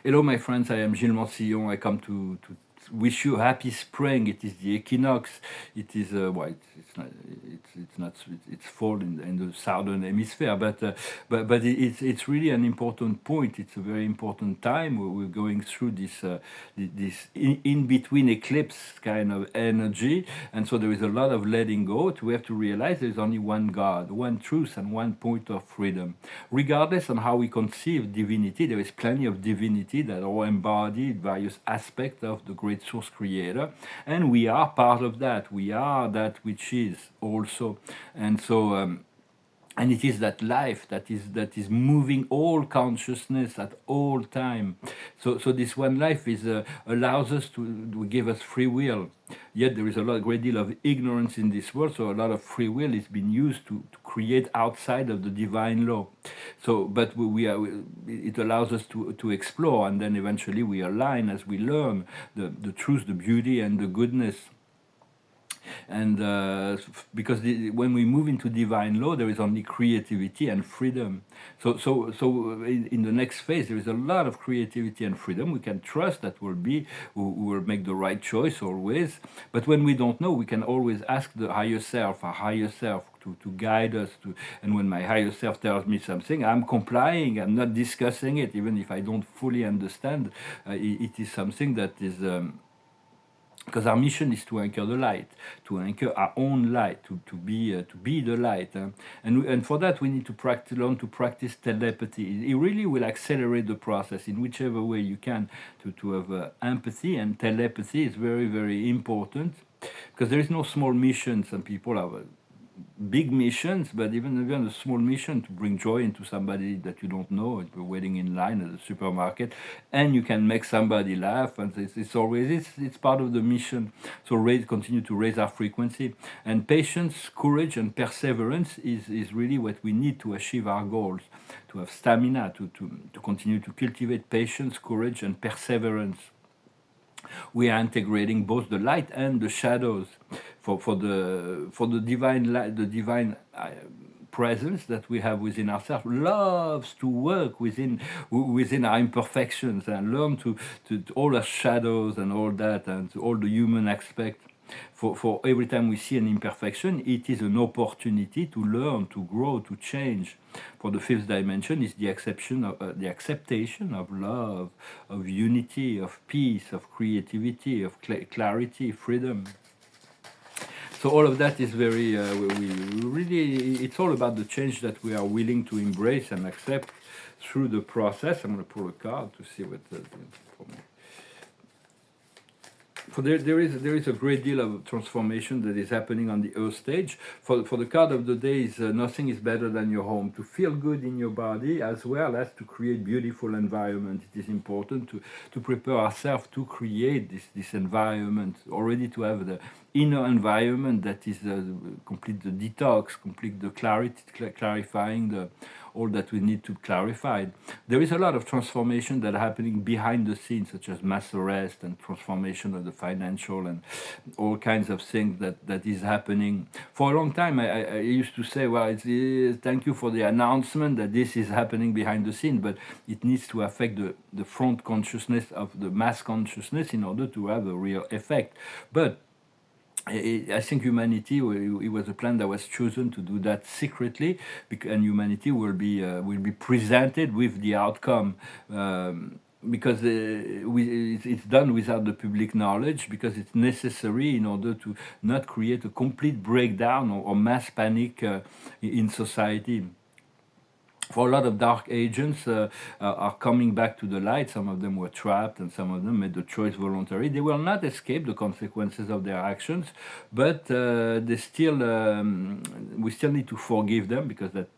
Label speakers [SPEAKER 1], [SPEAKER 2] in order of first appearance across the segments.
[SPEAKER 1] Hello, my friends. I am Gilles Mansillon. I come to wish you a happy spring. It is the equinox. It is well, it's not it's fall in the southern hemisphere, but it's really an important point. It's a very important time where we're going through this in between eclipse kind of energy, and so there is a lot of letting go. We have to realize there is only one God, one truth, and one point of freedom. Regardless on how we conceive divinity, there is plenty of divinity that are embodied various aspects of the great source creator, and we are part of that. We are that which is also, and so. And it is that life that is moving all consciousness at all time. So this one life is allows us to give us free will. Yet there is great deal of ignorance in this world, so a lot of free will is being used to create outside of the divine law. So, but it allows us to explore, and then eventually we align as we learn the truth, the beauty, and the goodness. And because when we move into divine law, there is only creativity and freedom. So in the next phase, there is a lot of creativity and freedom. We can trust that we will make the right choice always. But when we don't know, we can always ask the higher self, our higher self, to guide us. And when my higher self tells me something, I'm complying. I'm not discussing it, even if I don't fully understand. It is something that is. Because our mission is to anchor the light, to anchor our own light, to be the light, and for that we need to learn to practice telepathy. It really will accelerate the process in whichever way you can to have empathy, and telepathy is very very important because there is no small mission. Some people have big missions, but even a small mission to bring joy into somebody that you don't know, you're waiting in line at the supermarket, and you can make somebody laugh, and it's always it's part of the mission. So continue to raise our frequency, and patience, courage, and perseverance is really what we need to achieve our goals. To have stamina, to continue to cultivate patience, courage, and perseverance. We are integrating both the light and the shadows for the divine light, the divine presence that we have within ourselves loves to work within our imperfections and learn to all our shadows and all that, and to all the human aspect. For every time we see an imperfection, it is an opportunity to learn, to grow, to change. For the fifth dimension is the acceptation of love, of unity, of peace, of creativity, of clarity, freedom. So all of that is very we really, it's all about the change that we are willing to embrace and accept through the process. I'm going to pull a card to see what for me. For there is a great deal of transformation that is happening on the earth stage. For the card of the day is nothing is better than your home. To feel good in your body as well as to create beautiful environment. It is important to prepare ourselves to create this environment, already to have the inner environment that is complete the detox, complete the clarity, clarifying the all that we need to clarify. There is a lot of transformation that are happening behind the scenes, such as mass arrest and transformation of the financial and all kinds of things that is happening. For a long time, I used to say, well, thank you for the announcement that this is happening behind the scene, but it needs to affect the front consciousness of the mass consciousness in order to have a real effect. But I think humanity, it was a plan that was chosen to do that secretly, and humanity will be presented with the outcome. Because it's done without the public knowledge, because it's necessary in order to not create a complete breakdown or mass panic in society. For a lot of dark agents are coming back to the light. Some of them were trapped, and some of them made the choice voluntary. They will not escape the consequences of their actions, but we still need to forgive them, because that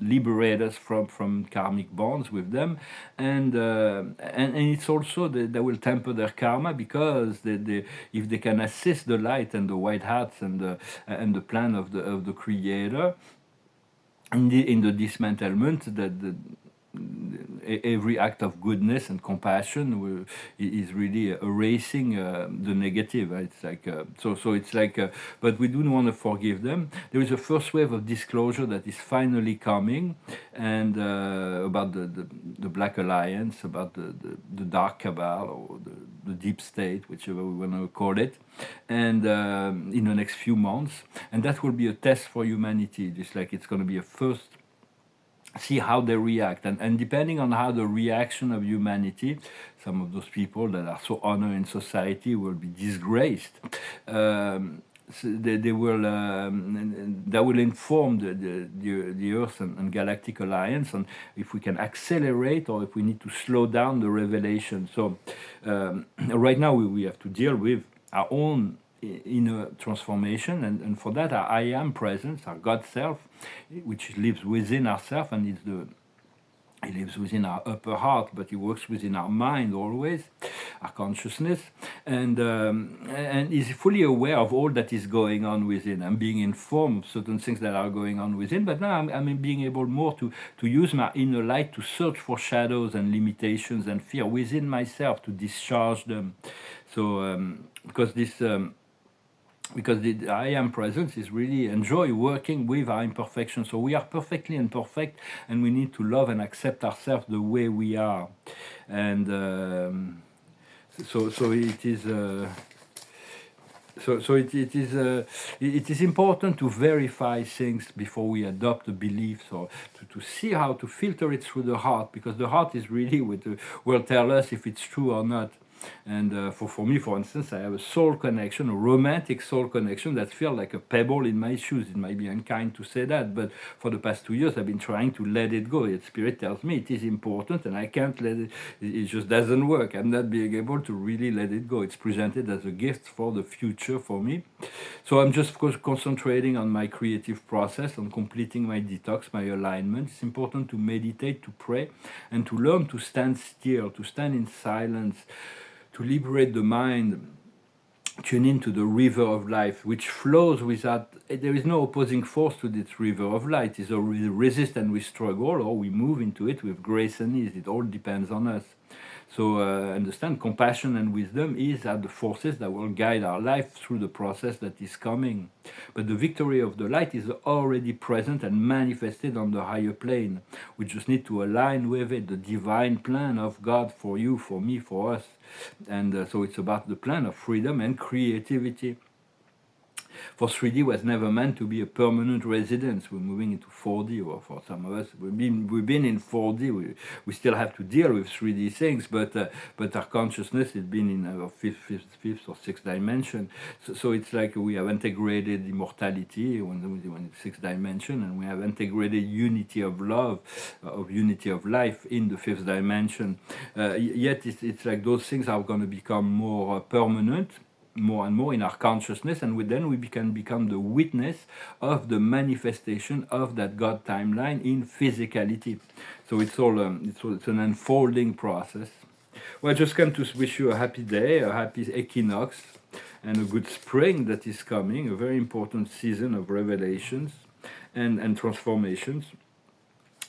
[SPEAKER 1] liberate us from karmic bonds with them, and it's also they will temper their karma, because if they can assist the light and the white hats and the plan of the creator in the dismantlement, every act of goodness and compassion is really erasing the negative. It's like so it's like, but we do want to forgive them. There is a first wave of disclosure that is finally coming, and about the Black Alliance, about the Dark Cabal, or the Deep State, whichever we want to call it, and in the next few months, and that will be a test for humanity. Just like it's going to be a first, see how they react, and depending on how the reaction of humanity, some of those people that are so honored in society will be disgraced. So they will that will inform the Earth and Galactic Alliance, and if we can accelerate or if we need to slow down the revelation. So right now we have to deal with our own inner transformation, and for that our I am presence, our God self, which lives within ourselves, and he lives within our upper heart, but he works within our mind always, our consciousness, and is fully aware of all that is going on within. I'm being informed of certain things that are going on within, but now I'm being able more to use my inner light to search for shadows and limitations and fear within myself, to discharge them. So because the I am presence is really enjoy working with our imperfections. So we are perfectly imperfect, and we need to love and accept ourselves the way we are. And so it is. It is important to verify things before we adopt a belief, or to see how to filter it through the heart, because the heart is really what will tell us if it's true or not. And for me, for instance, I have a soul connection, a romantic soul connection that feels like a pebble in my shoes. It might be unkind to say that, but for the past 2 years, I've been trying to let it go. Yet Spirit tells me it is important, and I can't let it. It just doesn't work. I'm not being able to really let it go. It's presented as a gift for the future for me. So I'm just concentrating on my creative process, on completing my detox, my alignment. It's important to meditate, to pray, and to learn to stand still, to stand in silence, to liberate the mind, tune into the river of life, which flows without, there is no opposing force to this river of light. It's a we resist and we struggle, or we move into it with grace and ease. It all depends on us. So understand, compassion and wisdom are the forces that will guide our life through the process that is coming. But the victory of the light is already present and manifested on the higher plane. We just need to align with it, the divine plan of God for you, for me, for us. And so it's about the plan of freedom and creativity. For 3D was never meant to be a permanent residence. We're moving into 4D, or for some of us, we've been in 4D. We still have to deal with 3D things, but our consciousness has been in our fifth or sixth dimension. So it's like we have integrated immortality when it's sixth dimension, and we have integrated unity of love, of unity of life in the fifth dimension. Yet it's like those things are going to become more permanent, more and more in our consciousness, and then we can become the witness of the manifestation of that God timeline in physicality. So it's an unfolding process. Well, I just come to wish you a happy day, a happy equinox, and a good spring that is coming, a very important season of revelations and transformations.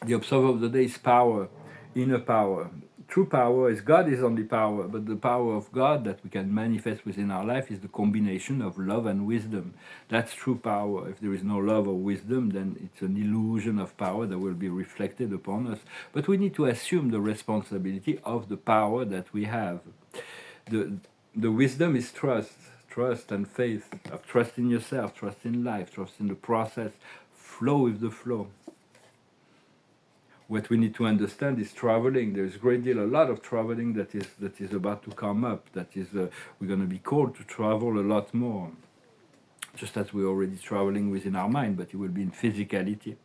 [SPEAKER 1] The observer of the day is power, inner power. True power is God is only power, but the power of God that we can manifest within our life is the combination of love and wisdom. That's true power. If there is no love or wisdom, then it's an illusion of power that will be reflected upon us. But we need to assume the responsibility of the power that we have. The wisdom is trust and faith, of trust in yourself, trust in life, trust in the process, flow with the flow. What we need to understand is traveling. There's a lot of traveling that is about to come up. That is, we're going to be called to travel a lot more, just as we're already traveling within our mind, but it will be in physicality.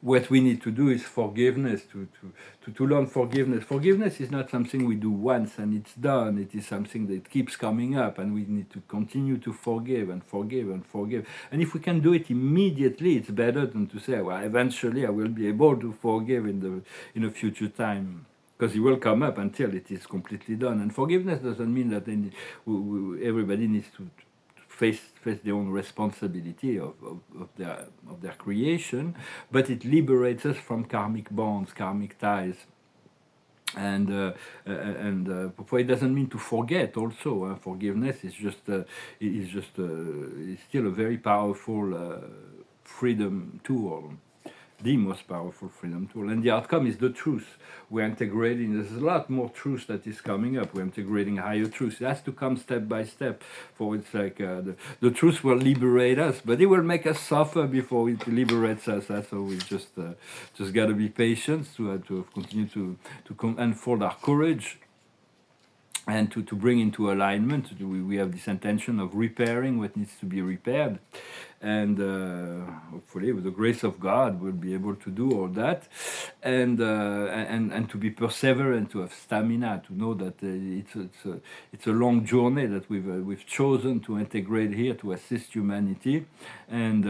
[SPEAKER 1] What we need to do is forgiveness, to learn forgiveness. Forgiveness is not something we do once and it's done. It is something that keeps coming up, and we need to continue to forgive and forgive and forgive. And if we can do it immediately, it's better than to say, well, eventually I will be able to forgive in a future time. Because it will come up until it is completely done. And forgiveness doesn't mean that everybody needs to face their own responsibility of their creation, but it liberates us from karmic bonds, karmic ties. And for it doesn't mean to forget. Also, forgiveness is still a very powerful freedom tool, the most powerful freedom tool. And the outcome is the truth. We're integrating. There's a lot more truth that is coming up. We're integrating higher truth. It has to come step by step. For it's like the truth will liberate us, but it will make us suffer before it liberates us. So we just got to be patient to continue to unfold our courage and to bring into alignment. We have this intention of repairing what needs to be repaired, and hopefully with the grace of God we'll be able to do all that, and to be perseverant, to have stamina, to know that it's a long journey that we've chosen to integrate here to assist humanity, and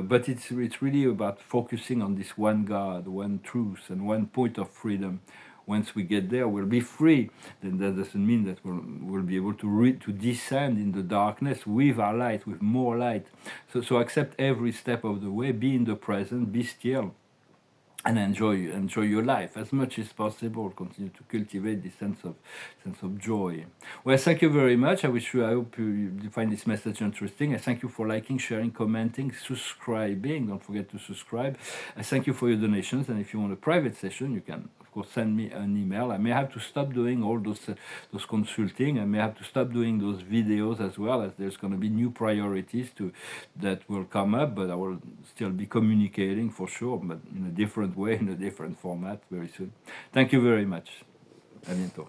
[SPEAKER 1] but it's really about focusing on this one God, one truth, and one point of freedom. Once we get there, we'll be free. Then that doesn't mean that we'll be able to descend in the darkness with our light, with more light. So accept every step of the way. Be in the present. Be still, and enjoy your life as much as possible. Continue to cultivate this sense of joy. Well, thank you very much. I hope you find this message interesting. I thank you for liking, sharing, commenting, subscribing. Don't forget to subscribe. I thank you for your donations, and if you want a private session, you can of course send me an email. I may have to stop doing all those consulting. I may have to stop doing those videos as well, as there's going to be new priorities that will come up, but I will still be communicating for sure, but in a different way, in a different format very soon. Thank you very much. À bientôt.